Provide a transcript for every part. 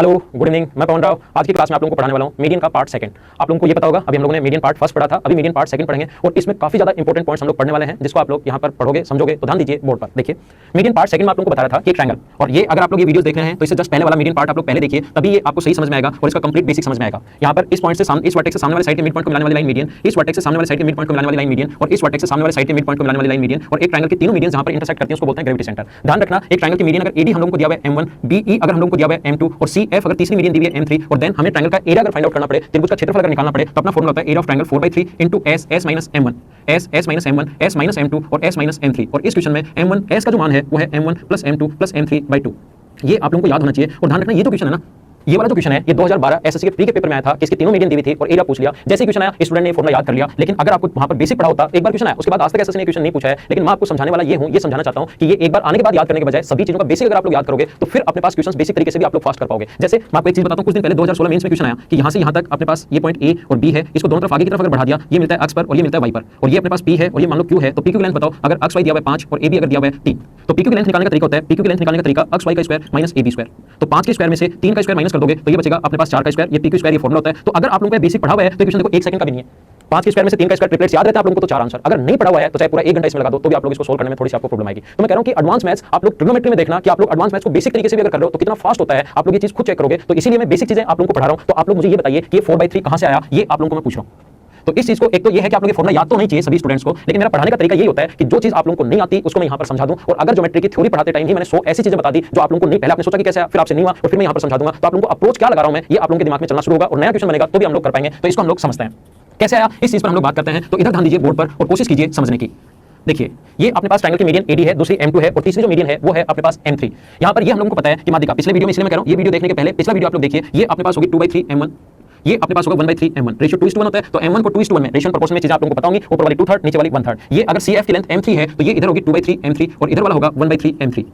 Hello good evening, मैं पवन राव। आज की क्लास में आप लोगों को पढ़ाने वाला हूं मीडियन का पार्ट सेकंड। आप लोगों को ये पता होगा, अभी हम लोगों ने मीडियन पार्ट फर्स्ट पढ़ा था, अभी मीडियन पार्ट सेकंड पढ़ेंगे और इसमें काफी ज्यादा इंपॉर्टेंट पॉइंट्स हम लोग पढ़ने वाले हैं, जिसको आप लोग यहां पर पढ़ोगे, समझोगे। तो ध्यान दीजिए बोर्ड पर। देखिए मीडियन पार्ट सेकंड में आप लोगों को बता रहा था कि एक ट्रायंगल, और ये अगर आप लोग ये वीडियो देख रहे हैं तो इससे जस्ट पहले वाला मीडियन पार्ट आप लोग पहले देखिए, तभी ये आपको सही समझ में आएगा और इसका कंप्लीट बेसिक समझ में आएगा। यहां पर इस पॉइंट से सामने, इस वर्टेक्स से सामने वाले साइड के मिड पॉइंट को मिलाने वाली लाइन मीडियन, इस वर्टेक्स से सामने वाले साइड के मिड पॉइंट को मिलाने वाली लाइन मीडियन, और इस वर्टेक्स से सामने वाले साइड के मिड पॉइंट को मिलाने वाली लाइन मीडियन, और एक ट्रायंगल के तीनों मीडियन जहां पर इंटरसेक्ट करती हैं उसको बोलते हैं ग्रेविटी सेंटर। ध्यान रखना, एक ट्रायंगल की मीडियन अगर एडी हम लोगों को दिया हुआ है m1, बीई अगर हम लोगों को दिया हुआ है m2 और cf अगर तीसरी मीडियन दी हुई है m3, और देन हमें ट्रायंगल का एरिया अगर फाइंड आउट करना पड़े, त्रिभुज का क्षेत्रफल अगर निकालना पड़े, तो अपना फॉर्मूला होता है area of triangle 4/3 into s s - m1 s s - m1 s - m2 और s - m3। और इस क्वेश्चन में m1 s का जो मान है वो है m1 + m2 + m3/2। ये आप लोगों को याद होना चाहिए। और ध्यान रखना, ये जो क्वेश्चन है ना, ये वाला जो क्वेश्चन है ये 2012 एसएससी के प्री के पेपर में आया था कि इसकी तीनों मीडियन दी हुई थी और एरिया पूछ लिया। जैसे ही क्वेश्चन आया स्टूडेंट ने फॉर्मूला याद कर लिया, लेकिन अगर आपको वहां पर बेसिक पढ़ा होता, एक बार क्वेश्चन आया उसके बाद आज तक एसएससी ने क्वेश्चन नहीं पूछा है, लेकिन मैं आपको समझाने वाला ये समझाना चाहता हूं कि ये एक बार आने के बाद याद करने के बजाय सभी चीजों का बेसिक अगर आप लोग याद करोगे तो फिर अपने पास क्वेश्चन बेसिक तरीके से भी आप लोग फास्ट कर पाओगे। जैसे मैं आपको एक चीज बताता हूं, कुछ दिन पहले 2016 मेंस में क्वेश्चन आया कि यहां से यहां तक अपने पास ये पॉइंट ए और बी है, इसको दोनों तरफ आगे की तरफ अगर बढ़ा दिया, ये मिलता है एक्स पर और ये मिलता है वाई पर, और ये अपने पास पी है और ये मान लो क्यू है, तो पी क्यू की लेंथ बताओ। अगर एक्स वाई दिया हुआ है 5 और ए बी अगर दिया हुआ है 3, तो पी क्यू की लेंथ निकालने का तरीका होता है, पी क्यू की लेंथ निकालने का तरीका एक्स वाई का square minus A B square. तो 5 के स्क्वायर में से 3 का स्क्वायर माइनस कर दोगे तो ये बचेगा अपने पास 4 का स्क्वायर, ये पी क्यू स्क्वायर, ये फॉर्मूला होता है। तो अगर आप लोगों को बेसिक पढ़ा हुआ है तो क्वेश्चन देखो 1 सेकंड का भी नहीं है। 5 के स्क्वायर में से 3 का स्क्वायर ट्रिपलेट्स याद रहता है आप लोगों को, तो 4 आंसर। अगर नहीं पढ़ा हुआ है तो चाहे पूरा 1 घंटा इसमें लगा दो तो भी आप लोग इसको सोल्व करने में थोड़ी सी आपको प्रॉब्लम आएगी। तो मैं कह रहा हूं कि एडवांस मैथ्स आप लोग ट्रिग्नोमेट्री में देखना कि आप लोग एडवांस मैथ्स को बेसिक तरीके से भी अगर कर रहे हो तो कितना फास्ट होता है, आप लोग ये चीज खुद चेक करोगे। तो इसीलिए मैं बेसिक चीजें आप लोगों को पढ़ा रहा हूं। तो आप लोग मुझे ये बताइए कि ये 4/3 कहां से आया, ये आप लोगों को मैं पूछ रहा हूं। तो इस चीज को, एक तो ये है कि आप लोगों को फॉर्मूला याद तो नहीं चाहिए सभी स्टूडेंट्स को, लेकिन मेरा पढ़ाने का तरीका यही होता है कि जो चीज आप लोगों को नहीं आती उसको मैं यहां पर समझा दूं। और अगर ज्योमेट्री की थ्योरी पढ़ाते टाइम ही मैंने 100 ऐसी चीजें बता दी जो आप लोगों को नहीं, पहले आपने सोचा कि कैसे, फिर आपसे नहीं हुआ और फिर मैं यहां पर समझा दूंगा, तो आप लोगों को अप्रोच क्या लगा रहा हूं मैं, ये आप लोगों के दिमाग में चलना शुरू होगा और नया क्वेश्चन बनेगा तो भी हम लोग कर पाएंगे। तो इसको हम लोग समझते हैं कैसे आया, इस चीज पर हम लोग बात करते हैं। तो इधर ध्यान दीजिए बोर्ड पर और कोशिश कीजिए समझने की। देखिए ये अपने पास ट्रायंगल की मीडियन एडी है, दूसरी m2 है और तीसरी जो मीडियन है वो है अपने पास m3। यहां पर ये हम लोगों को पता है कि माध्यिका, पिछले वीडियो में इसलिए मैं कह रहा हूं, ये वीडियो देखने के पहले पिछला वीडियो आप लोग देखिए। ये अपने पास होगी 2/3 m1, ये अपने पास होगा 1/3 m1। रेशियो 2:1 होता है, तो m1 को 2:1 में रेशियो प्रोपोर्शन में चीजें आप लोगों को पता होंगी, ऊपर वाली 2/3 नीचे वाली 1/3। ये अगर cf की लेंथ m3 है तो ये इधर होगी 2/3 m3 और इधर वाला होगा 1/3 m3।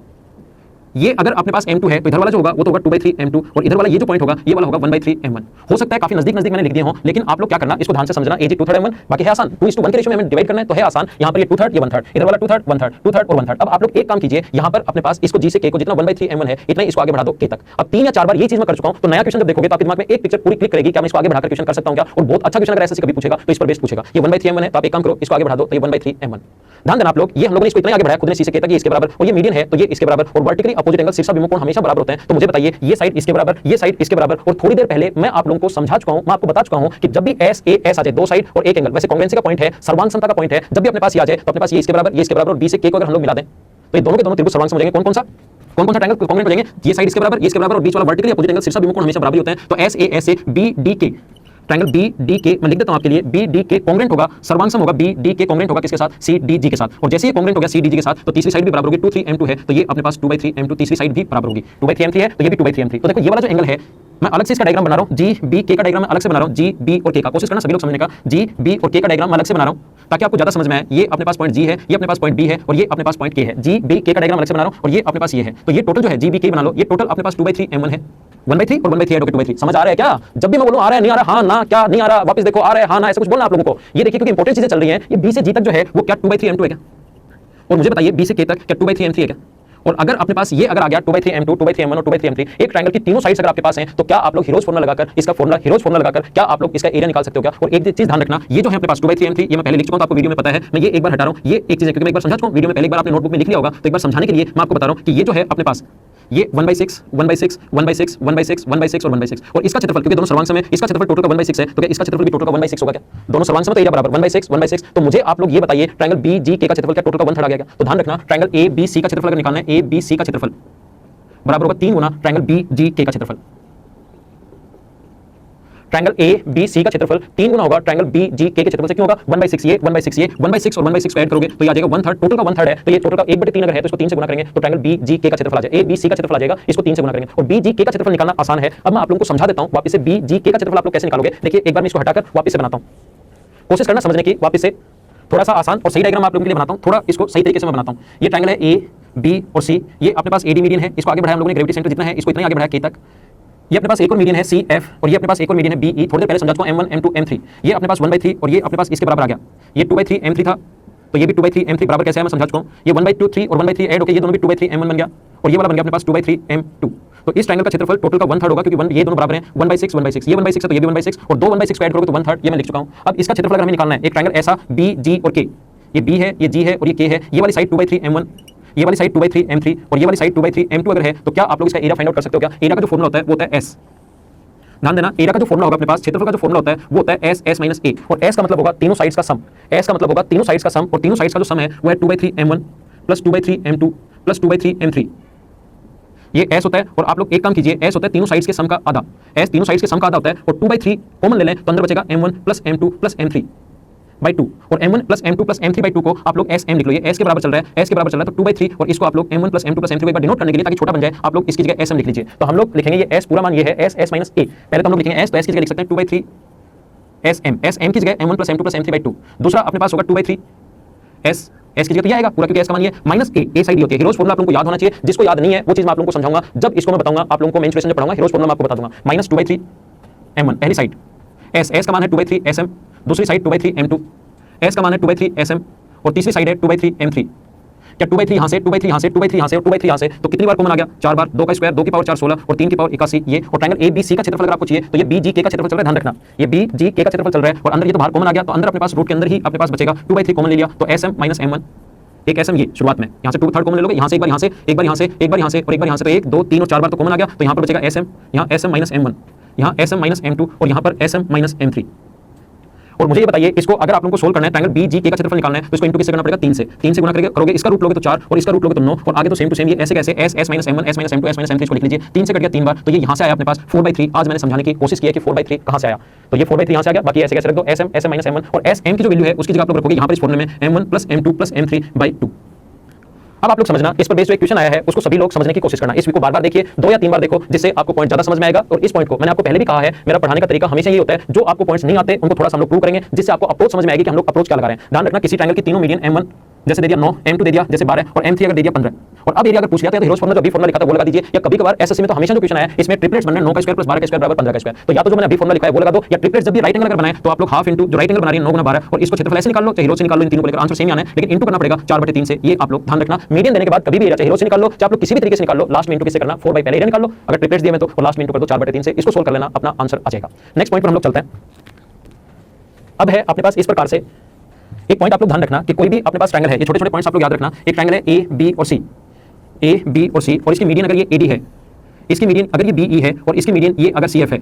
ये अगर अपने पास m2 है तो इधर वाला जो होगा वो तो होगा 2/3 m2 और इधर वाला ये जो पॉइंट होगा ये वाला होगा 1/3 m1। हो सकता है काफी नजदीक मैंने लिख दिए हो, लेकिन आप लोग क्या करना, इसको ध्यान से समझना। ये 2/3 m1 बाकी है आसान, 2:1 के रेशियो में हमें डिवाइड करना है तो है आसान। यहाँ पर ये 2/3 ये 1/3, इधर वाला 2/3 1/3 2/3 और 1/3। अब आप लोग एक काम कीजिए, यहाँ पर अपने पास इसको g से k को जितना 1/3 m1 है इतना इसको आगे बढ़ा दो k तक। अब 3 या 4 बार ये चीज मैं कर चुका हूं, तो नया क्वेश्चन जब देखोगे तो आपके दिमाग में एक पिक्चर पूरी क्लिक करेगी कि मैं इसको आगे बढ़ाकर क्वेश्चन कर सकता हूं क्या। और बहुत अच्छा क्वेश्चन अगर एसएससी कभी पूछेगा तो इस पर बेस्ड पूछेगा। ये 1/3 m1 है तो आप एक काम करो, इसको आगे बढ़ा दो तो ये 1/3 m1। ध्यान देना आप लोग, ये हम लोगों ने इसको इतना आगे बढ़ाया खुद ने c से k तक, ये इसके बराबर, और ये मीडियन है तो ये इसके बराबर, और वर्टिकली अपोजिट एंगल शीर्ष विमुख कोण हमेशा बराबर होते हैं। तो मुझे बताइए ये साइड इसके बराबर, ये साइड इसके बराबर। और थोड़ी देर पहले मैं आप लोगों को समझा चुका हूं, मैं आपको बता चुका हूं कि जब भी एस ए एस आ जाए, दो साइड और एक एंगल, वैसे कॉन्ग्रुएंसी का पॉइंट है, सर्वांग समता का पॉइंट है, जब भी अपने पास ये आ जाए तो अपने पास ये इसके बराबर, ये इसके बराबर और बी से k को अगर हम लोग मिला दें तो ये दोनों के दोनों त्रिभुज सर्वांग सम हो जाएंगे। कौन सा ट्रायंगल कॉन्ग्रुएंट हो जाएंगे, ये साइड इसके बराबर, ये इसके बराबर और बीच वाला वर्टिकली अपोजिट एंगल शीर्ष विमुख कोण हमेशा बराबर होते हैं। तो एस ए बी डी के, ट्रायंगल बी डी के मैं लिख देता हूं आपके लिए, बी डी के कॉन्ग्रुएंट होगा, सर्वांग सम होगा बी डी के कॉन्ग्रुएंट होगा किसके साथ, सी डी जी के साथ। और जैसे ये कॉन्ग्रुएंट हो गया सी डी जी के साथ तो तीसरी साइड भी बराबर होगी, 2/3 m2 है तो ये अपने पास 2/3 m2, तीसरी साइड भी बराबर होगी 2/3 m3 है तो ये भी 2/3 m3। तो देखो ये वाला जो एंगल है मैं अलग से इसका डायग्राम बना रहा हूं, जी बी के का डायग्राम मैं अलग से बना रहा हूं, जी बी और के का। कोशिश करना सभी लोग समझने का, जी बी और के का डायग्राम मैं अलग से बना रहा हूं ताकि आपको ज्यादा समझ में आए। ये अपने पास पॉइंट जी है, ये अपने पास पॉइंट बी है और ये अपने पास पॉइंट के है। जी बी के का डायग्राम अलग से बना रहा हूं और ये अपने पास ये है, तो ये टोटल जो है जी बी के बना लो, ये टोटल अपने पास 2/3 m1 है, 1/3 और 1/3 ऐड होकर 2/3। समझ आ रहा है क्या? जब भी मैं बोलूं आ रहा है नहीं आ रहा, हां ना क्या नहीं आ रहा, वापस देखो आ रहा है हां ना, ऐसा कुछ बोलना आप लोगों को। ये देखिए क्योंकि इंपॉर्टेंट चीजें चल रही हैं। ये बी से जी तक जो है वो क्या 2/3 m2 है क्या? और मुझे बताइए बी से के तक क्या 2/3 m3 है क्या? और अगर अपने पास ये अगर आ गया 2/3 m2 2/3 m1 और 2/3 m3, एक ट्रायंगल की तीनों साइड्स अगर आपके पास हैं तो क्या आप लोग हीरोज फॉर्मूला लगाकर इसका फॉर्मूला हीरोज फॉर्मूला लगाकर क्या आप लोग इसका एरिया निकाल सकते हो क्या? और एक चीज ध्यान रखना, ये जो है अपने पास 2/3 m3 ये मैं पहले लिख चुका हूं, आपको वीडियो में पता है, मैं ये एक बार हटा रहा हूं। ये एक चीज है क्योंकि मैं एक बार समझा चुका हूं, वीडियो में पहले एक बार आपने नोटबुक में लिख लिया होगा, तो एक बार समझाने के लिए मैं आपको बता रहा हूं कि ये जो है अपने पास ये 1/6 1/6 1/6 1/6 1/6 और 1/6 और इसका क्षेत्रफल क्योंकि दोनों सर्वांग सम है, इसका क्षेत्रफल टोटल का 1/6 है तो क्या इसका क्षेत्रफल भी टोटल का 1/6 होगा क्या? दोनों सर्वांग सम तो एरिया बराबर 1/6 1/6। तो मुझे आप लोग ये बताइए ट्रायंगल बी जी के का क्षेत्रफल क्या टोटल का 1/3 आ गया क्या? तो ध्यान रखना ट्रायंगल ए बी सी का क्षेत्रफल अगर निकालना है, ए बी सी का क्षेत्रफल बराबर होगा 3 गुना ट्रायंगल बी जी के का क्षेत्रफल। ट्रायंगल ए बी सी का क्षेत्रफल 3 गुना होगा ट्रायंगल बी जी के क्षेत्रफल से। क्यों होगा? 1/6 ये 1/6 ये 1/6 और 1/6 को ऐड करोगे तो ये आ जाएगा 1/3, टोटल का 1/3 है तो ये टोटल का 1/3 अगर है तो इसको 3 से गुना करेंगे तो ट्रायंगल बी जी के का क्षेत्रफल आ जाएगा, ए बी सी का क्षेत्रफल आ जाएगा, इसको 3 से गुना करेंगे और बी जी के का क्षेत्रफल निकालना आसान है। अब मैं आप लोगों को समझा देता हूं वापस से बी जी के का क्षेत्रफल आप लोग कैसे निकालोगे। देखिए एक बार मैं इसको हटाकर वापस से बनाता हूं, कोशिश करना समझने की, वापस से थोड़ा सा आसान और सही डायग्राम आप लोगों के लिए बनाता हूं, थोड़ा इसको सही तरीके से मैं बनाता हूं। ये ट्रायंगल है ए बी और सी, ये अपने पास एडी मीडियन है, इसको आगे बढ़ाया हम लोगों ने, ग्रेविटी सेंटर जितना है इसको इतना आगे बढ़ाया के तक। ये अपने पास एक और मीडियन है सी एफ और ये अपने पास एक और मीडियन है बी ई। थोड़ी देर पहले समझा चुका हूं m1 m2 m3, ये अपने पास 1/3 और ये अपने पास इसके बराबर आ गया, ये 2/3 m3 था तो ये भी 2/3 m3 बराबर कैसे है मैं समझा चुका हूं। ये 1/2 3 और 1/3 ऐड होकर ये दोनों भी 2/3 m1 बन गया और ये वाला बन गया अपने पास 2/3 m2। तो इस ट्रायंगल का क्षेत्रफल टोटल का 1/3 होगा, क्योंकि ये दोनों बराबर हैं 1/6 1/6, ये 1/6 है तो ये भी 1/6 और 2 1/6 ऐड करोगे तो 1/3, ये मैं लिख चुका हूं। अब इसका क्षेत्रफल अगर हमें निकालना है, एक ट्रायंगल ऐसा बी जी और के, ये बी है, ये जी है और ये के है, ये वाली साइड 2/3 m1, ये वाली साइड 2/3 m3 और ये वाली साइड 2/3 m2 अगर है तो क्या आप लोग इसका एरिया फाइंड आउट कर सकते हो? क्या एरिया का जो फॉर्मूला होता है वो होता है s। ध्यान देना, एरिया का जो फॉर्मूला होगा अपने पास, क्षेत्रफल का जो फॉर्मूला होता है वो होता है s s - a, और s का मतलब होगा तीनों साइड्स का सम, s का मतलब होगा तीनों साइड्स का सम, और तीनों साइड्स का जो सम है वो है 2/3 m1 + 2/3 m2 + 2/3 m3, ये s होता है। और आप लोग एक काम कीजिए, s होता है तीनों साइड्स के सम का आधा, s तीनों साइड्स के सम का आधा होता है, और 2/3 कॉमन ले लें तो अंदर बचेगा m1 + m2 + m3/2, और m1 + m2 + m3/2 को आप लोग sm लिख लो, ये s के बराबर चल रहा है, s के बराबर चल रहा है तो 2/3, और इसको आप लोग m1 + m2 + m3 को एक बार डिनोट करने के लिए ताकि छोटा बन जाए आप लोग इसकी जगह sm लिख लीजिए। तो हम लोग लिखेंगे ये s पूरा मान ये है s s - a, पहले तो हम लोग लिखेंगे s, तो s की जगह लिख सकते हैं 2/3 sm की जगह m1 + m2 + m3/2, दूसरा अपने पास होगा 2/3 s की जगह तो ये आएगा पूरा, क्योंकि s का मान ये -a साइड होती है। हीरोज फॉर्मूला आप लोगों को याद होना चाहिए, जिसको याद नहीं है वो चीज मैं आप लोगों को समझाऊंगा जब इसको मैं बताऊंगा, आप लोगों को मेंस्ट्रुएशन जब पढ़ाऊंगा हीरोज फॉर्मूला मैं आपको बता दूंगा। -2/3 m1 पहली साइड, s का मान है 2/3 sm, दूसरी साइड 2/3 m2, s का मान है 2/3 sm, और तीसरी साइड है 2/3 m3। क्या 2/3 यहाँ से, 2/3 यहाँ से, 2/3 यहाँ से और 2/3 यहाँ से, तो कितनी बार कॉमन आ गया? 4 बार, 2 का स्क्वायर 2 की पावर 4 16 और 3 की पावर 81 ये, और ट्रायंगल ए बी सी का क्षेत्रफल अगर आपको चाहिए तो ये बी जी के का क्षेत्रफल चल रहा है, ध्यान रखना ये बी जी के का क्षेत्रफल चल रहा है, और अंदर ये तो बाहर कॉमन आ गया, तो अंदर अपने पास रूट के अंदर ही अपने पास बचेगा 2/3 कॉमन ले लिया तो sm - m1, एक sm ये शुरुआत में, यहाँ से 2/3 कॉमन ले लोगे, यहाँ से एक बार यहाँ से, एक बार यहाँ से, एक बार यहाँ से और एक बार यहाँ से, तो 1 2 3 और 4 बार तो कॉमन आ गया, तो यहाँ पर बचेगा sm, यहाँ sm - m1, यहाँ sm - m2 और यहाँ पर sm - m3। और मुझे ये बताइए, इसको अगर आप लोगों को सोल्व करना है, ट्रायंगल बी जी के का क्षेत्रफल निकालना है तो इसको इनटू किससे करना पड़ेगा? 3 से गुना करोगे, इसका रूट लोगे तो 4 और इसका रूट लोगे तो 9, और आगे तो सेम टू सेम ये ऐसे कैसे s s - m1 s - m2 s - m3 इसको लिख लीजिए, 3 से कट गया 3 बार, तो ये यहाँ से आया अपने पास 4/3। आज मैंने समझाने की कोशिश की है कि 4/3 कहाँ से आया, तो ये 4/3 यहाँ से आ गया, बाकी ऐसे कैसे रख दो sm - m1, और sm की जो वैल्यू है उसकी जगह आप लोग रखोगे यहाँ पर इस फॉर्मूले में m1 + m2 + m3/2। अब आप लोग समझना, इस पर बेस्ड जो एक क्वेश्चन आया है उसको सभी लोग समझने की कोशिश करना, इस वीक को बार-बार देखिए, 2 या 3 बार देखो, जिससे आपको पॉइंट ज्यादा समझ में आएगा। और इस पॉइंट को मैंने आपको पहले भी कहा है, मेरा पढ़ाने का तरीका हमेशा ये होता है, जो आपको पॉइंट्स नहीं आते उनको थोड़ा सा हम लोग प्रूव करेंगे, जिससे आपको अप्रोच समझ में आएगी कि हम लोग अप्रोच क्या लगा रहे हैं। ध्यान रखना, किसी ट्रायंगल की तीनों मीडियन m1 जैसे दे दिया 9, m2 दे दिया जैसे 12 और m3 अगर दे दिया 15, और अब एरिया अगर पूछ लिया तो हीरोज फॉर्मूला जो अभी फॉर्मूला लिखा था वो लगा दीजिए, या कभी-कभार एसएससी में तो हमेशा जो क्वेश्चन आया इसमें ट्रिपलेट्स बनना है, 9 का स्क्वायर + 12 का स्क्वायर = 15 का स्क्वायर, तो या तो जो मैंने अभी फॉर्मूला लिखा है वो लगा दो, या ट्रिपलेट्स जब भी राइट एंगल अगर बनाए तो आप लोग हाफ इंटू जो राइट एंगल बना रही है 9 × 12 और इसको क्षेत्रफल ऐसे निकाल लो, चाहे हीरोज से निकाल लो, इन तीनों को लेकर आंसर सेम आना है, लेकिन इंटू करना पड़ेगा 4/3 से। ये आप लोग ध्यान रखना, मीडियन देने के बाद कभी भी एरिया चाहे हीरोज से निकाल लो, चाहे आप लोग किसी भी तरीके से निकाल लो, लास्ट में इंटू किससे करना? 4/, पहले एरिया निकाल लो, अगर ट्रिपलेट्स दिए में तो लास्ट में इंटू कर दो 4/3 से, इसको सोल्व कर लेना, अपना आंसर आ जाएगा। नेक्स्ट पॉइंट पर हम लोग चलते हैं। अब है अपने पास इस प्रकार से एक पॉइंट आप लोग ध्यान रखना कि कोई भी अपने पास ट्रायंगल है, ये छोटे-छोटे पॉइंट्स आप लोग याद रखना, एक ट्रायंगल है ए बी और सी, ए बी और सी, और इसकी मीडियन अगर ये एडी है, इसकी मीडियन अगर ये बीई है और इसकी मीडियन ये अगर सीएफ है,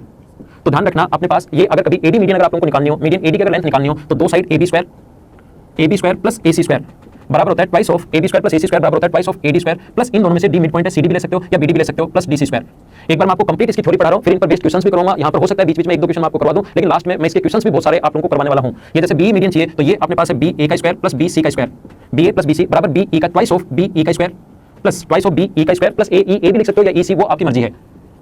तो ध्यान रखना अपने पास ये अगर कभी एडी मीडियन अगर आप लोगों को निकालनी हो, मीडियन एडी की अगर लेंथ निकालनी हो तो दो साइड AB² + AC² बराबर होता है ट्वाइस ऑफ AB² + AC² बराबर होता है ट्वाइस ऑफ AD² प्लस इन दोनों में से डी मिड पॉइंट है, CD भी ले सकते हो या BD भी ले सकते हो, प्लस DC²। एक बार मैं आपको कंप्लीट इसकी थ्योरी पढ़ा रहा हूं, फिर इन पर बेस्ड क्वेश्चंस भी करूंगा, यहां पर हो सकता है बीच-बीच में 1-2 क्वेश्चन मैं आपको करवा दूं, लेकिन लास्ट में मैं इसके क्वेश्चंस भी बहुत सारे आप लोगों को करवाने वाला हूं। ये जैसे BE मीडियन चाहिए तो ये अपने पास है BA² + BC², BA + BC बराबर BE का twice of BE² plus twice of BE² plus AE, A भी लिख सकते हो या EC, वो आपकी मर्जी है,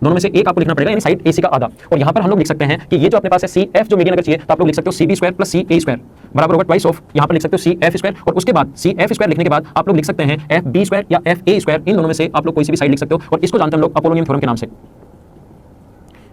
दोनों में से एक आपको लिखना पड़ेगा, यानी साइड AC का आधा। और यहाँ पर हम लोग लिख सकते हैं कि ये जो अपने पास है CF जो मीडियन अगर चाहिए तो आप लोग लिख सकते हो CB² + CA² बराबर होगा ट्वाइस ऑफ, यहाँ पर लिख सकते हो CF², और उसके बाद CF² लिखने के बाद आप लोग लिख सकते हैं FB² या FA², इन दोनों में से आप लोग कोई सी भी साइड लिख सकते हो, और इसको जानते हैं हम लोग अपोलोनियम थ्योरम के नाम से,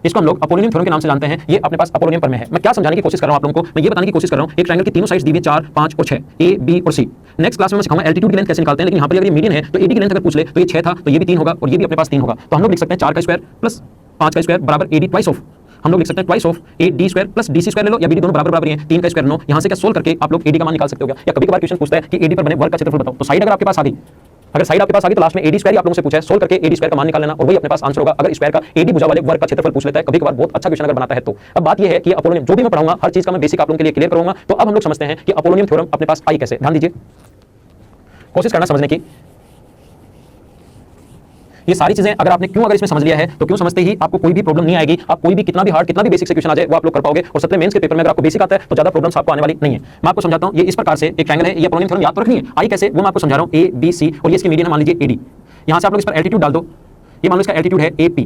इसको हम लोग अपोलोनियम थ्योरम के नाम से जानते हैं। ये अपने पास अपोलोनियम पर में है। मैं क्या समझाने की कोशिश कर रहा हूं आप लोगों को, मैं ये बताने की कोशिश कर रहा हूं एक ट्रायंगल की तीनों साइड्स दी हुई 4, 5 और 6, ए बी और सी। नेक्स्ट क्लास में मैं सिखाऊंगा एल्टीट्यूड की लेंथ कैसे निकालते हैं, लेकिन यहाँ पर अगर ये मीडियन है तो एडी की लेंथ अगर पूछ ले तो ये 6 था तो ये भी 3 होगा और ये भी अपने पास 3 होगा, तो हम लोग लिख सकते हैं 4 का स्क्वायर प्लस 5 का स्क्वायर बराबर एडी ट्वाइस ऑफ, हम लोग लिख सकते हैं twice of AD² plus DC² ले लो, या BD दोनों बराबर हैं, 3 का स्क्वायर 9, यहाँ से क्या सोल्व करके आप लोग AD का मान निकाल सकते हो। या कभी कभार क्वेश्चन पूछता है कि AD पर बने वर्ग का क्षेत्रफल बताओ, तो साइड अगर आपके पास आ गई, अगर साइड आपके पास आ गई तो लास्ट में AD² ही आप लोगों से पूछा है, सोल्व करके AD² का मान निकाल लेना और वही अपने पास आंसर होगा। अगर स्क्वायर का AD भुजा वाले वर्ग का क्षेत्रफल पूछ लेता है, कभी कभार बहुत अच्छा क्वेश्चन अगर बनाता है तो। अब बात यह है कि अपोलोनियम जो भी मैं पढ़ाऊंगा हर चीज का मैं बेसिक आप लोगों के लिए क्लियर करूंगा। तो अब हम लोग समझते हैं कि अपोलोनियम थ्योरम अपने पास आई कैसे, ध्यान दीजिए, कोशिश करना समझने की। ये सारी चीजें अगर आपने क्यों अगर इसमें समझ लिया है तो क्यों समझते ही आपको कोई भी प्रॉब्लम नहीं आएगी, आप कोई भी कितना भी हार्ड कितना भी बेसिक से क्वेश्चन आ जाए वो आप लोग कर पाओगे, और सप्ली मेंस के पेपर में अगर आपको बेसिक आता है तो ज्यादा प्रॉब्लम्स आपको आने वाली नहीं है। मैं आपको समझाता हूं, ये इस प्रकार से एक ट्रायंगल है, ये अपोलोनियम थ्योरम याद तो रखनी है, आई कैसे वो मैं आपको समझा रहा हूं, ए बी सी और ये इसकी मीडियन मान लीजिए AD, यहां से आप लोग इस पर एल्टीट्यूड डाल दो, ये मान लो इसका एल्टीट्यूड है AP,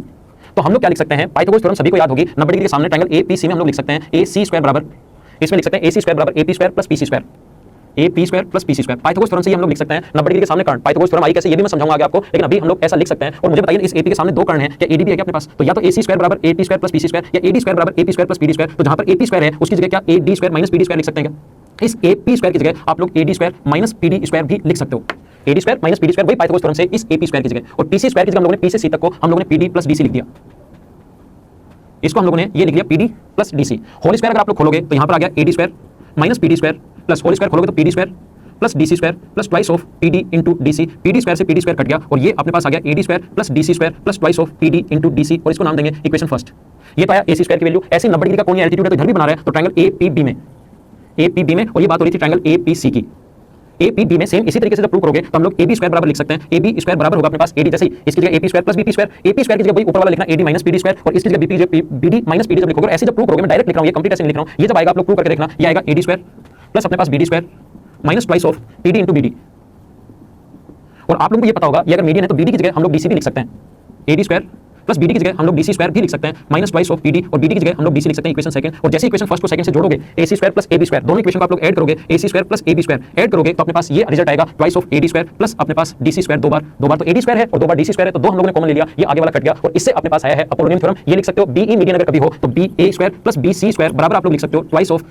तो हम लोग क्या लिख सकते हैं, पाइथागोरस थ्योरम सभी को याद होगी, 90 डिग्री के सामने ट्रायंगल APC में हम लोग लिख सकते हैं AC² बराबर, इसमें लिख सकते हैं AC² बराबर AP² plus PC², AP² plus PC²। Pythagoras theorem से हम लोग लिख सकते हैं 90 डिग्री के सामने कर्ण, पाइथागोरस थ्योरम आई कैसे ये भी मैं समझाऊंगा आगे आपको, लेकिन अभी हम लोग ऐसा लिख सकते हैं। और मुझे बताइए इस AP के सामने दो कर्ण हैं, क्या AD भी है क्या अपने पास, तो या तो AC² बराबर AP² प्लस PC² या AD² बराबर AP² प्लस PD², तो जहां पर AP² है उसकी जगह क्या AD² माइनस PD² लिख सकते हैं क्या, इस AP² की जगह आप लोग AD² माइनस PD² भी लिख सकते हो। ए D square minus P D square, वही पाइथागोरस थ्योरम से इस ए पी स्क्वायर की जगह, और टी सी स्क्वायर की जगह हम लोगों ने पी से सी तक को हम लोगों ने P D plus D C लिख दिया। इसको हम लोगों ने ये लिख लिया P D plus D C. Whole square अगर आप लोग खोलोगे तो यहाँ पर आ गया A D square minus P D square plus whole square खोलोगे तो P D square plus D C square plus twice of P D into D C. P D square से पी डी स्क्वायर कट गया और ये अपने पास आ गया A D square plus D C square plus twice of P D into D C, और इसको नाम देंगे इक्वेशन फर्स्ट। ये तो आया ए सी स्क्वायर की वैल्यू। ऐसे 90 डिग्री का कोण एल्टीट्यूड है तो इधर भी बना रहा है, तो ट्रायंगल ए पी बी में, ए पी बी में, और ये बात हो रही थी ट्रायंगल ए पी सी की। ए पी बी में सेम इसी तरीके से जब प्रूव करोगे तो हम लोग ए बी स्क्वायर बराबर लिख सकते हैं। ए बी स्क्वायर बराबर होगा अपने पास ए डी, जैसे इसकी जगह A P square plus B P square, A P square की जगह वही ऊपर वाला लिखना A D minus P D square, और इसकी जगह B D minus P D जब लिखोगे, ऐसे जब प्रूव करोगे, मैं डायरेक्ट लिख रहा हूं, ये कंप्लीट ऐसे नहीं लिख रहा हूं, ये जब आएगा आप लोग प्रूव करके देखना, ये आएगा ए डी स्क्वायर प्लस अपने पास B D square minus twice of P D into B D. और आप लोगों को ये पता होगा ये अगर मीडियन है तो बी डी की जगह हम लोग डी सी भी लिख सकते हैं, A D square plus B D की जगह हम लोग डी सी स्क्वायर भी लिख सकते हैं minus twice of P D, और बी डी की जगह हम लोग डी सी लिख सकते हैं इक्वेशन सेकंड। और जैसे इक्वेशन फर्स्ट को सेकंड से जोड़ोगे A C square plus A B square, दोनों इक्वेशन को आप लोग ऐड करोगे, A C square plus A B square add करोगे तो अपने पास ये रिजल्ट आएगा twice of A D square plus अपने पास डी सी स्क्वायर, दो बार तो ए डी स्क्वायर है और दो बार डी सी स्क्वायर है, तो दो हम लोगों ने कॉमन ले लिया, ये आगे वाला कट गया, और इससे अपने पास आया है अपोलोनियम थ्योरम। ये लिख सकते हो बी ई मीडियन अगर कभी हो तो B A square plus B C square बराबर आप लोग लिख सकते हो twice of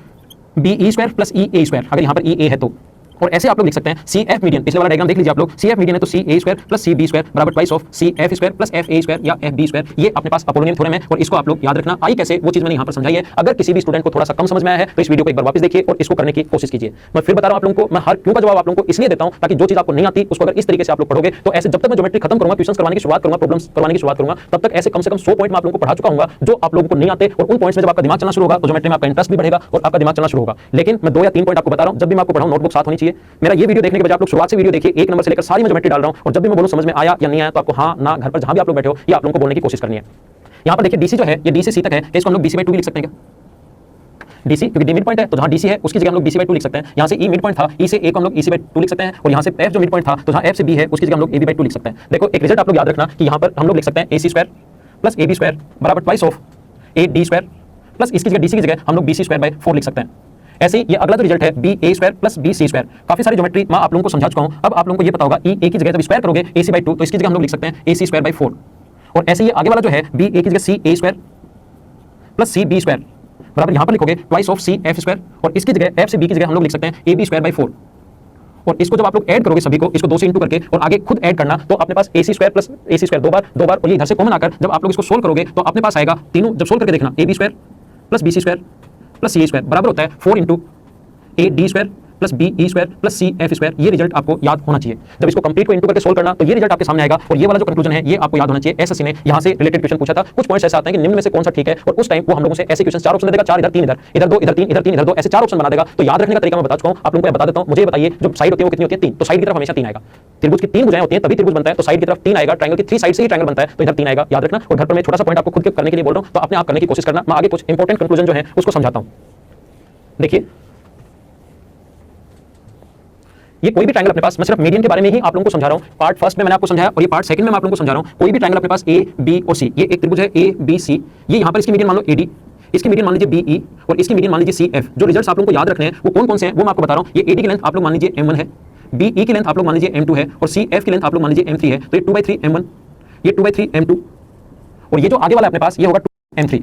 B E square plus E A square, अगर यहाँ पर ई ए है तो। और ऐसे आप लोग लिख सकते हैं सी एफ मीडियन, पिछले वाला डायग्राम देख लीजिए आप लोग, सी एफ मीडियन है तो C A square plus C B square बराबर twice of C F square plus F A square या एफ बी स्क्वायर। ये अपने पास अपोलोनियम थ्योरम है और इसको आप लोग याद रखना। आई कैसे वो चीज मैंने यहाँ पर समझाई है। अगर किसी भी स्टूडेंट को थोड़ा सा कम समझ में आया है तो इस वीडियो को एक बार वापस देखिए और इसको करने की कोशिश कीजिए। मैं फिर बता रहा हूं आप लोगों को, मैं हर क्यों का जवाब आप लोगों को इसलिए देता हूं ताकि जो चीज आपको नहीं आती उसको अगर इस तरीके से आप लोग पढ़ोगे तो ऐसे जब तक मैं ज्योमेट्री खत्म करूंगा, ट्यूशंस करवाने की शुरुआत करूंगा, प्रॉब्लम्स करवाने की शुरुआत करूंगा, तब तक ऐसे कम से कम 100 पॉइंट मैं आप लोगों को पढ़ा चुका हूं जो आप लोगों को नहीं आते, और उन पॉइंट्स में जब आपका दिमाग चलना शुरू होगा तो ज्योमेट्री में आपका इंटरेस्ट भी बढ़ेगा और आपका दिमाग चलना शुरू होगा। लेकिन मैं 2 या 3 पॉइंट आपको बता रहा हूं, जब भी मैं आपको पढ़ाऊं नोटबुक साथ होनी चाहिए। मेरा ये वीडियो देखने के बजाय आप लोग शुरुआत से वीडियो देखिए, एक नंबर से लेकर सारी मैं ज्योमेट्री डाल रहा हूं, और जब भी मैं बोलूं समझ में आया या नहीं आया तो आपको हाँ ना घर पर जहां भी आप लोग बैठे हो ये आप लोगों को बोलने की कोशिश करनी है। यहां पर देखिए डीसी जो है ये डी से सी तक है, इसको हम लोग डीसी बाई 2 भी लिख सकते हैं क्या? डीसी क्योंकि डी मिड पॉइंट है तो जहां डीसी है उसकी जगह हम लोग डीसी बाई 2 लिख सकते हैं। यहां से ई मिड पॉइंट था, ई से ए को हम लोग ई सी बाई 2 लिख सकते हैं, और यहां से एफ जो मिड पॉइंट था तो जहां एफ से बी है उसकी जगह हम लोग ए बी बाई 2 लिख सकते हैं। देखो एक रिजल्ट आप लोग याद रखना कि यहां पर हम लोग लिख सकते हैं A C square plus A B square बराबर twice of A D square plus इसकी जगह डीसी की जगह हम लोग बी सी स्क्वायर बाई 4 लिख सकते हैं। ऐसे ही ये अगला जो रिजल्ट है B A square plus B C square, काफी सारी ज्योमेट्री मैं आप लोगों को समझा चुका हूं। अब आप लोगों को ये पता होगा ई ए की जगह जब स्क्वायर करोगे ए सी बाई 2 तो इसकी जगह हम लोग लिख सकते हैं ए सी स्क्वायर बाई 4। और ऐसे ही आगे वाला जो है बी ए की जगह C A square plus C B square बराबर यहां पर लिखोगे twice of C F square, और इसकी जगह एफ से बी की जगह हम लोग लिख सकते हैं ए बी स्क्वायर बाई 4। और इसको जब आप लोग ऐड करोगे सभी को, इसको 2 से इंटू करके और आगे खुद ऐड करना, तो अपने पास ए सी स्क्वायर प्लस ए सी स्क्वायर दो बार और ये इधर से कॉमन आकर जब आप लोग इसको सोल्व करोगे तो अपने पास आएगा तीनों, जब सोल्व करके देखना A B square plus B C square plus C A square बराबर होता है 4 into A D square plus B E square plus C F square. ये रिजल्ट आपको याद होना चाहिए। जब इसको कंप्लीट को इंटू करके सोल्व करना तो ये रिजल्ट आपके सामने आएगा, और ये वाला जो कंक्लूजन है ये आपको याद होना चाहिए। एसएससी ने यहाँ से रिलेटेड क्वेश्चन पूछा था, कुछ पॉइंट्स ऐसे आते हैं कि निम्न में से कौन सा ठीक है, और उस टाइम वो हम लोगों से ऐसे क्वेश्चन 4 ऑप्शन देगा, 4 इधर 3 इधर, इधर 2 इधर 3 इधर 3 इधर 2, ऐसे 4 ऑप्शन बना देगा। तो याद रखने का तरीका मैं बता चुका हूं, आप लोगों को बता देता हूं। मुझे बताइए जो साइड होती है वो कितनी होती है? 3। तो साइड की तरफ हमेशा 3 आएगा। त्रिभुज की 3 भुजाएं होती हैं तभी त्रिभुज बनता है, तो साइड की तरफ 3 आएगा। ट्रायंगल की 3 साइड से ही ट्रायंगल बनता है, तो इधर 3 आएगा, याद रखना। और घर पर मैं छोटा सा पॉइंट आपको खुद करने के लिए बोल रहा हूं, तो अपने आप करने की कोशिश करना। मैं आगे कुछ इंपॉर्टेंट कंक्लूजन जो है उसको समझाता हूं। देखिए ये कोई भी ट्रायंगल अपने पास, मैं सिर्फ मीडियन के बारे में ही आप लोगों को समझा रहा हूं। पार्ट फर्स्ट में मैंने आपको समझाया और ये पार्ट सेकंड में मैं आप लोगों को समझा रहा हूं। कोई भी ट्रायंगल अपने पास ए बी और सी, ये एक त्रिभुज है ए बी सी, ये यहां पर इसकी मीडियन मान लो ए डी, इसकी मीडियन मान लीजिए बी ई, और इसकी मीडियन मान लीजिए सी एफ। जो रिजल्ट्स आप लोगों को याद रखने हैं वो कौन कौन से हैं वो मैं आपको बता रहा हूं। ये ए डी की लेंथ आप लोग मान लीजिए m1 है, बी ई की लेंथ आप लोग मान लीजिए m2 है, और सी एफ की लेंथ आप लोग मान लीजिए m3 है। तो ये 2/3 m1, ये 2/3 m2, और ये जो आगे वाला अपने पास ये होगा 2 m3।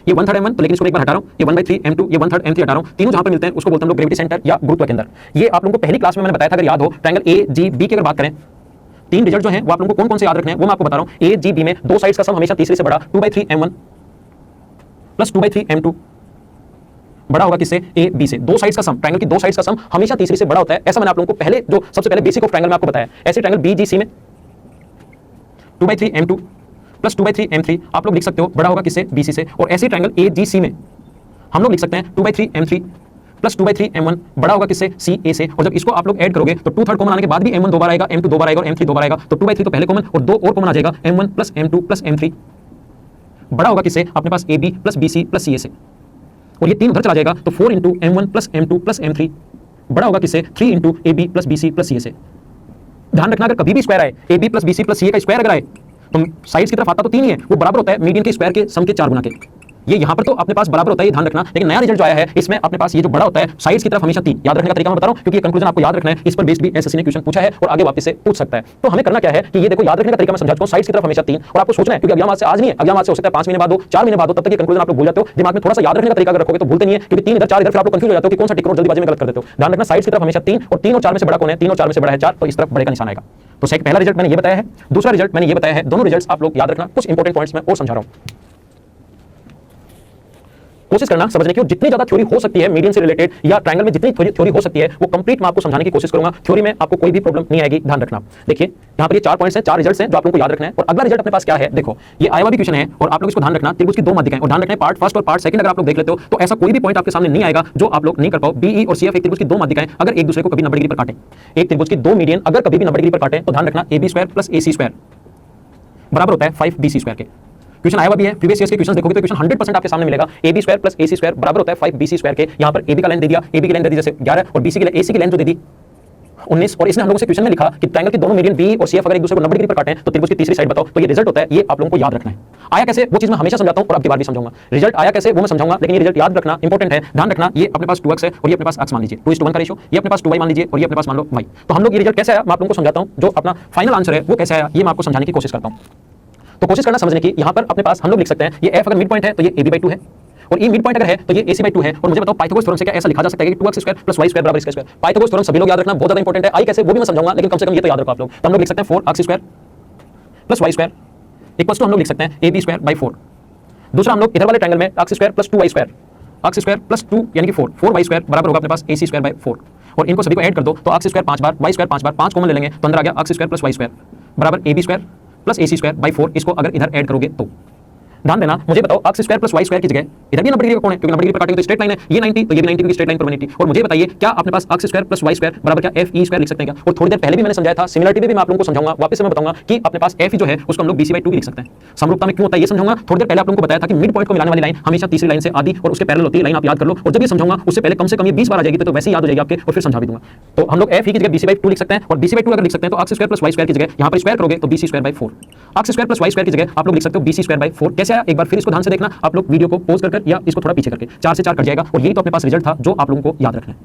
ये 1/3 m1, तो लेकिन इसको एक बार हटा रहा हूं, ये 1/3 m2, ये 1/3 m3 हटा रहा हूं। तीनों जहां पर मिलते हैं उसको बोलते हैं हम लोग ग्रेविटी सेंटर या गुरुत्व केंद्र। ये आप लोगों को पहली क्लास में मैंने बताया था, अगर याद हो। ट्रायंगल ए जी बी की अगर बात करें, 3 रिजल्ट जो हैं वो आप लोगों को कौन कौन से याद रखने हैं वो मैं आपको बता रहा हूं। ए जी बी में 2 साइड्स का सम हमेशा तीसरे से बड़ा, 2/3 m1 प्लस 2/3 m2 बड़ा होगा किससे? ए बी से। 2 साइड्स का सम, ट्रायंगल की 2 साइड्स का सम हमेशा तीसरी से बड़ा होता है। ऐसा मैंने आप लोगों को पहले जो सबसे पहले बेसिक ऑफ ट्रायंगल में आपको बताया। ऐसे ट्रायंगल बी जी सी में 2/3 m2 प्लस 2/3 m3 आप लोग लिख सकते हो बड़ा होगा किससे? BC से। और ऐसे ट्रायंगल AGC में हम लोग लिख सकते हैं 2/3 m3 प्लस 2/3 m1 बड़ा होगा किससे? CA से। और जब इसको आप लोग ऐड करोगे तो 2/3 कॉमन आने के बाद भी m1 दो बार आएगा, m2 दो बार आएगा और m3 दो बार आएगा। तो 2/3 तो पहले कॉमन और 2 और कॉमन आ जाएगा, m1 plus m2 plus m3 बड़ा होगा किससे? अपने पास AB plus BC plus CA से। और ये 3 उधर चला जाएगा तो 4 into m1 plus m2 plus m3 बड़ा होगा किससे? 3 into AB plus BC plus CA से। ध्यान रखना अगर कभी भी स्क्वायर आए, AB plus BC plus CA का स्क्वायर अगर आए तो साइड्स की तरफ आता तो 3 ही है, वो बराबर होता है मीडियन के स्क्वायर के सम के 4 गुना के। ये यहाँ पर तो अपने पास बराबर होता है, ध्यान रखना। लेकिन नया रिजल्ट जो आया है इसमें अपने पास ये जो बड़ा होता है साइड्स की तरफ हमेशा 3। याद रखने का तरीका मैं बता रहा हूं क्योंकि ये कंक्लूजन आपको याद रखना है। इस पर बेस्ड भी एसएससी ने क्वेश्चन पूछा है और आगे वापस से पूछ सकता है। तो हमें करना क्या है कि ये देखो याद रखने का तरीका मैं समझा चुका हूं, साइड्स की तरफ हमेशा 3 और आपको सोचना है क्योंकि अगला मार्च से आज नहीं है, अगला मार्च से हो सकता है 5 महीने बाद हो, 4 महीने बाद हो, तब तक ये कंक्लूजन आप लोग भूल जाते हो। दिमाग में थोड़ा सा याद रखने का तरीका अगर रखोगे तो भूलते नहीं है, क्योंकि 3 इधर 4 इधर, फिर आप लोग कंफ्यूज हो जाते हो कि कौन सा टिक करो, जल्दीबाजी में गलत कर देते हो। ध्यान रखना साइड्स की तरफ हमेशा 3 और 3 और 4 में से बड़ा कौन है, 3 और 4 में से बड़ा है 4, तो इस तरफ बड़े का निशान आएगा। तो पहला रिजल्ट मैंने ये बताया है, दूसरा रिजल्ट मैंने ये बताया है। दोनों रिजल्ट्स आप लोग याद रखना, कुछ इंपॉर्टेंट पॉइंट्स मैं और समझा रहा हूं। कोशिश करना समझने की, और जितनी ज्यादा थ्योरी हो सकती है मीडियन से रिलेटेड या ट्रायंगल में जितनी थ्योरी हो सकती है वो कंप्लीट मैं आपको समझाने की कोशिश करूंगा। थ्योरी में आपको कोई भी प्रॉब्लम नहीं आएगी, ध्यान रखना। देखिए यहां पर ये 4 पॉइंट्स हैं, 4 रिजल्ट्स हैं जो आप लोगों को याद रखना है। और अगला रिजल्ट अपने पास क्या है, देखो ये आया हुआ भी क्वेश्चन है और आप लोग इसको ध्यान रखना। त्रिभुज की 2 माध्यिकाएं, और ध्यान रखना पार्ट फर्स्ट और पार्ट सेकंड अगर आप लोग देख लेते हो तो ऐसा कोई भी पॉइंट आपके सामने नहीं आएगा जो आप लोग नहीं कर पाओ। बीई और सीएफ एक त्रिभुज की 2 माध्यिकाएं अगर एक दूसरे को कभी 90 डिग्री पर काटें, एक त्रिभुज की 2 मीडियन अगर कभी भी 90 डिग्री पर काटें तो ध्यान रखना AB² + AC² बराबर होता है 5BC² के। क्वेश्चन आया हुआ भी है, प्रीवियस ईयर के क्वेश्चन देखोगे तो क्वेश्चन 100% आपके सामने मिलेगा। AB² + AC² बराबर होता है 5BC² के। यहां पर AB का लेंथ दे दिया, AB की लेंथ दे दी जैसे 11 और BC की AC की लेंथ जो दे दी 19, और इसने हम लोगों से क्वेश्चन में लिखा कि ट्रायंगल के दोनों मीडियन बी और सीएफ अगर एक दूसरे को 90 डिग्री पर काटें तो त्रिभुज की तीसरी साइड बताओ। तो ये रिजल्ट होता है, ये आप लोगों को याद रखना है। आया कैसे वो चीज मैं हमेशा समझाता हूं और अब की बार भी समझाऊंगा। रिजल्ट आया कैसे वो मैं समझाऊंगा, लेकिन ये रिजल्ट याद रखना इंपॉर्टेंट है। ध्यान रखना ये अपने पास 2x है और ये अपने पास x मान लीजिए, 2:1 का रेशियो, ये अपने पास 2y मान लीजिए और ये अपने पास मान लो y। तो हम लोग ये रिजल्ट कैसे आया मैं आप लोगों को समझाता हूं, जो अपना फाइनल आंसर है वो कैसे आया ये मैं आपको समझाने की कोशिश करता हूं। तो कोशिश करना समझने की, यहां पर अपने पास हम लोग लिख सकते हैं ये f अगर मिड पॉइंट है तो ये AB/2 है और ये मिड पॉइंट अगर है तो ये AC/2 है। और मुझे बताओ पाइथागोरस थ्योरम से क्या ऐसा लिखा जा सकता है कि 2x² + y² बराबर इसका स्क्वायर। पाइथागोरस थ्योरम सभी लोग याद रखना, बहुत ज्यादा इंपॉर्टेंट है। आई कैसे वो भी मैं समझाऊंगा, लेकिन कम से कम ये तो याद रखो आप लोग। तो हम लोग लिख सकते हैं 4x² + y² इक्वल्स टू हम लोग लिख सकते हैं AB²/4। दूसरा हम लोग इधर वाले ट्रायंगल में x² + 2y², x² + 2 यानी कि 4y² बराबर होगा अपने पास AC²/4। और इनको सभी को ऐड कर दो तो x² 5 बार, y² 5 बार, 5 कॉमन ले लेंगे तो अंदर आ गया x² + y² बराबर AB² + AC²/4। इसको अगर इधर ऐड करोगे तो ध्यान देना, मुझे बताओ x² + y² की जगह इधर भी 90 डिग्री का कोण है, क्योंकि 90 डिग्री पर काटेंगे तो स्ट्रेट लाइन है, ये 90 तो ये भी 90 क्योंकि स्ट्रेट लाइन पर 180। और मुझे बताइए क्या अपने पास x² + y² बराबर क्या FE² लिख सकते हैं क्या? और थोड़ी देर पहले भी मैंने समझाया था, सिमिलरिटी भी मैं आप लोगों को समझाऊंगा, वापस से मैं बताऊंगा कि अपने पास FE जो है उसको हम लोग BC/2 भी लिख सकते हैं। समरूपता में क्यों होता है ये समझाऊंगा। थोड़ी देर पहले आप लोगों को बताया था कि मिड पॉइंट को मिलाने वाली लाइन हमेशा तीसरी लाइन से आधी और उसके पैरेलल होती है, लाइन आप याद कर लो। और जब ये समझाऊंगा उससे पहले कम से कम ये 20 बार आ जाएगी तो वैसे ही याद हो जाएगी आपके, और फिर समझा भी दूंगा। तो हम लोग FE की जगह BC/2 लिख सकते हैं, और BC/2 अगर लिख सकते हैं तो x² + y² की जगह यहां पर स्क्वायर करोगे तो BC²/4। x² + y² की जगह आप लोग लिख सकते हो BC²/4। कैसे आया एक बार फिर इसको ध्यान से देखना, आप लोग वीडियो को पॉज कर या इसको थोड़ा पीछे करके 4 से 4 कट जाएगा। और यही तो अपने पास रिजल्ट था जो आप लोगों को याद रखना है।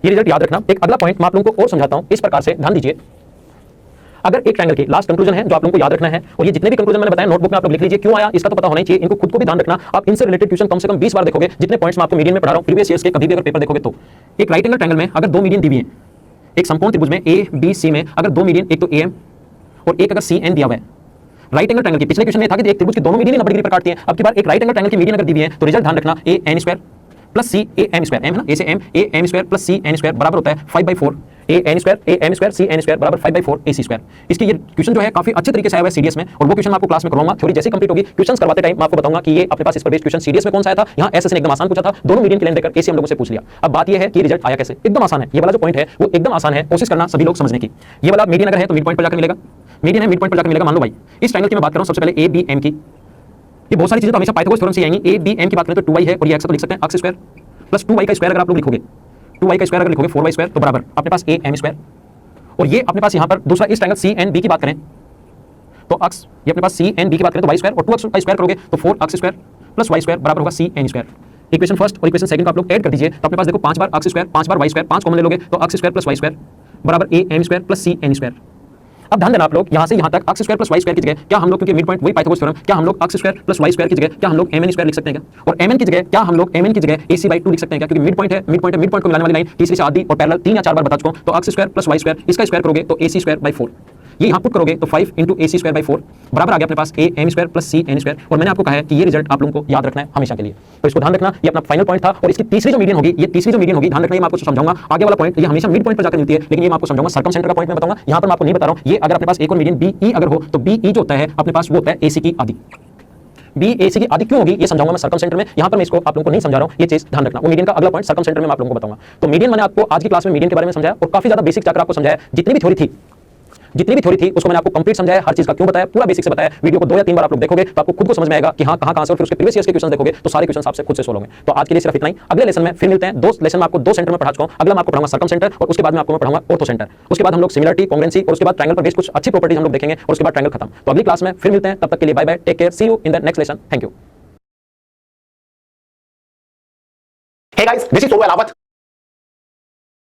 ये रिजल्ट याद रखना। एक अगला पॉइंट मैं आप लोगों को और समझाता हूं, इस प्रकार से ध्यान दीजिए। अगर एक ट्रायंगल की लास्ट कंक्लूजन है जो आप लोगों को याद रखना है, और ये जितने भी कंक्लूजन मैंने बताया नोटबुक में आप लोग लिख लीजिए, क्यों आया इसका तो पता होना ही चाहिए, इनको खुद को भी ध्यान रखना। आप इनसे रिलेटेड क्वेश्चन कम से कम 20 बार देखोगे, जितने पॉइंट्स मैं आपको मीडियन में पढ़ा रहा हूं प्रीवियस ईयर्स के कभी भी अगर पेपर देखोगे तो। एक राइट एंगल ट्रायंगल में अगर 2 मीडियन दी हुई है, एक समकोण त्रिभुज में ABC में अगर 2 मीडियन, एक तो AM और एक अगर CN दिया हुआ है। राइट एंगल ट्रायंगल की पिछले क्वेश्चन में था कि एक त्रिभुज की दोनों मीडियन 90 डिग्री पर काटती है। अब की बार एक राइट एंगल ट्रायंगल की मीडियन अगर दी हुई है तो रिजल्ट ध्यान रखना AN² + CAM², M है ना, A से M, AM² + CN² बराबर होता है 5/4। AN² AM² CN² बराबर 5/4 AC²। इसकी ये क्वेश्चन जो है काफी अच्छे तरीके से आया हुआ है सीडीएस में, और वो क्वेश्चन मैं आपको क्लास में कराऊंगा। थ्योरी जैसे कंप्लीट होगी, क्वेश्चंस करवाते टाइम मैं आपको बताऊंगा कि ये अपने पास इस पर बेस्ड क्वेश्चन सीडीएस में कौन सा आया था। यहाँ एसएससी ने एकदम आसान पूछा था, दोनों मीडियन की लेंथ देकर AC हम लोगों से पूछ लिया। अब बात ये है कि रिजल्ट आया कैसे, एकदम आसान है। ये वाला जो पॉइंट है वो एकदम आसान है, कोशिश करना सभी लोग समझने की। ये वाला मीडियन अगर है तो मिड पॉइंट पर जाकर मिलेगा, मीडियन है मिड पॉइंट पर जाकर मिलेगा। मान लो भाई इस ट्रायंगल की मैं बात कर रहा हूं, सबसे पहले ABM की, ये बहुत सारी चीजें तो हमेशा पाइथागोरस थ्योरम से आएंगी। ABM की बात करें तो 2y है और ये x तो लिख सकते हैं x² + 2y का स्क्वायर अगर आप लोग लिखोगे, 2y का स्क्वायर अगर लिखोगे 4y² तो बराबर अपने पास AM²। और ये अपने पास यहां पर दूसरा इस ट्रायंगल CNB की बात करें तो x, ये अपने पास CNB की बात करें तो y² और 2x का स्क्वायर करोगे तो 4x² + y² बराबर होगा CN²। इक्वेशन फर्स्ट और इक्वेशन सेकंड को आप लोग ऐड कर दीजिए तो अपने पास देखो 5 बार x², 5 बार y², 5 कॉमन ले लोगे तो x² + y² बराबर AM² + CN²। अब ध्यान देना आप लोग यहां से यहां तक x² + y² की जगह क्या हम लोग, क्योंकि मिड पॉइंट वही पाइथागोरस थ्योरम, क्या हम लोग x² + y² की जगह क्या हम लोग mn² लिख सकते हैं क्या? और mn की जगह क्या हम लोग mn की जगह AC/2 लिख सकते हैं क्या? क्योंकि मिड पॉइंट है, मिड पॉइंट को मिलाने वाली लाइन तीसरी से आधी और पैरेलल 3 या 4 बार बता चुका हूं। तो x² + y² इसका स्क्वायर करोगे तो AC²/4। ये यहां पुट करोगे तो 5 × AC²/4 बराबर आ गया अपने पास AM² + CN²। और मैंने आपको कहा है कि ये रिजल्ट आप लोगों को याद रखना है हमेशा के लिए, तो इसको ध्यान रखना। ये अपना फाइनल पॉइंट था। और इसकी तीसरी जो मीडियन होगी, ये तीसरी जो मीडियन होगी ध्यान रखना, ये मैं आपको समझाऊंगा। आगे वाला पॉइंट ये हमेशा मिड पॉइंट पर जाकर मिलती है, लेकिन ये मैं आपको समझाऊंगा सर्कम सेंटर का पॉइंट मैं बताऊंगा। यहां पर मैं आपको नहीं बता रहा हूं। ये अगर अपने पास एक और मीडियन BE अगर हो तो BE जो होता है अपने पास वो होता है AC की आधी। BAC की आधी क्यों होगी ये समझाऊंगा मैं सर्कम सेंटर में। यहां पर मैं इसको आप लोगों को नहीं समझा रहा हूं, ये चीज ध्यान रखना। वो मीडियन का अगला पॉइंट सर्कम सेंटर में मैं आप लोगों को बताऊंगा। तो मीडियन मैंने आपको आज की क्लास में मीडियन के बारे में समझाया और काफी ज्यादा बेसिक चैप्टर आपको समझाया। जितनी भी थ्योरी थी जितनी भी थ्योरी थी उसको मैंने आपको कंप्लीट समझाया, हर चीज का क्यों बताया, पूरा बेसिक से बताया। वीडियो को 2 या 3 बार आप लोग देखोगे तो आपको खुद को समझ में आएगा कि हाँ कहां से, और फिर उसके प्रीवियस ईयर्स के क्वेश्चन देखोगे तो सारे क्वेश्चन आपसे खुद से सोल्व होंगे। तो आज के लिए सिर्फ इतना ही, अगले लेसन में फिर मिलते हैं। 2 लेसन में आपको 2 सेंटर में पढ़ा चुका हूं, अगला मैं आपको पढ़ाऊंगा सर्कम सेंटर और उसके बाद में आपको मैं पढ़ाऊंगा ऑर्थो सेंटर। उसके बाद हम लोग सिमिलरिटी, कांग्रुएंसी और उसके बाद ट्रायंगल पर बेस्ड कुछ अच्छी प्रॉपर्टीज हम लोग देखेंगे और उसके बाद ट्रायंगल खत्म। तो अगली क्लास में फिर मिलते हैं, तब तक के लिए bye bye, take care, see you in the next lesson. Thank you. Hey guys, this is Sohail Awat.